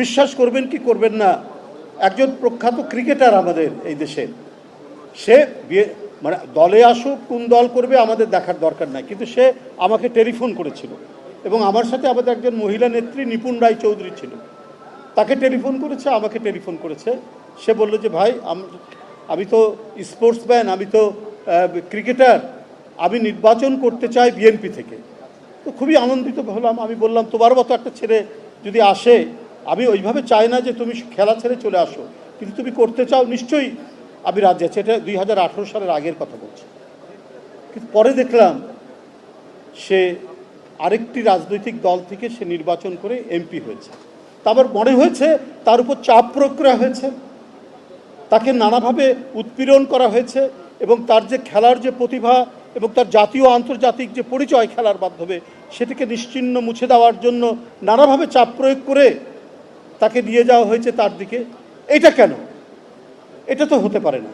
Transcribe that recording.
বিশ্বাস করবেন কি করবেন না, একজন প্রখ্যাত ক্রিকেটার আমাদের এই দেশের, সে মানে দলে আসুক কোন দল করবে আমাদের দেখার দরকার নাই, কিন্তু সে আমাকে টেলিফোন করেছিল এবং আমার সাথে আমাদের একজন মহিলা নেত্রী নিপুণ রায় চৌধুরী ছিল, তাকে টেলিফোন করেছে, আমাকে টেলিফোন করেছে। সে বলল যে ভাই আমি তো স্পোর্টসম্যান, আমি তো ক্রিকেটার, আমি নির্বাচন করতে চাই বিএনপি থেকে। তো খুবই আনন্দিত হলাম। আমি বললাম তোমার মতো একটা ছেলে যদি আসে, আমি ওইভাবে চাই না যে তুমি খেলা ছেড়ে চলে আসো, কিন্তু তুমি করতে চাও নিশ্চয়ই আমি রাজি আছি। এটা 2018 সালের আগের কথা বলছি। কিন্তু পরে দেখলাম সে আরেকটি রাজনৈতিক দল থেকে সে নির্বাচন করে এমপি হয়েছে। তারপর মনে হয়েছে তার উপর চাপ প্রয়োগ করা হয়েছে, তাকে নানাভাবে উৎপীড়ন করা হয়েছে এবং তার যে খেলার যে প্রতিভা এবং তার জাতীয় আন্তর্জাতিক যে পরিচয় খেলার মাধ্যমে, সেটাকে নিশ্চিহ্ন মুছে দেওয়ার জন্য নানাভাবে চাপ প্রয়োগ করে তাকে নিয়ে যাওয়া হয়েছে তার দিকে। এটা কেন? এটা তো হতে পারে না।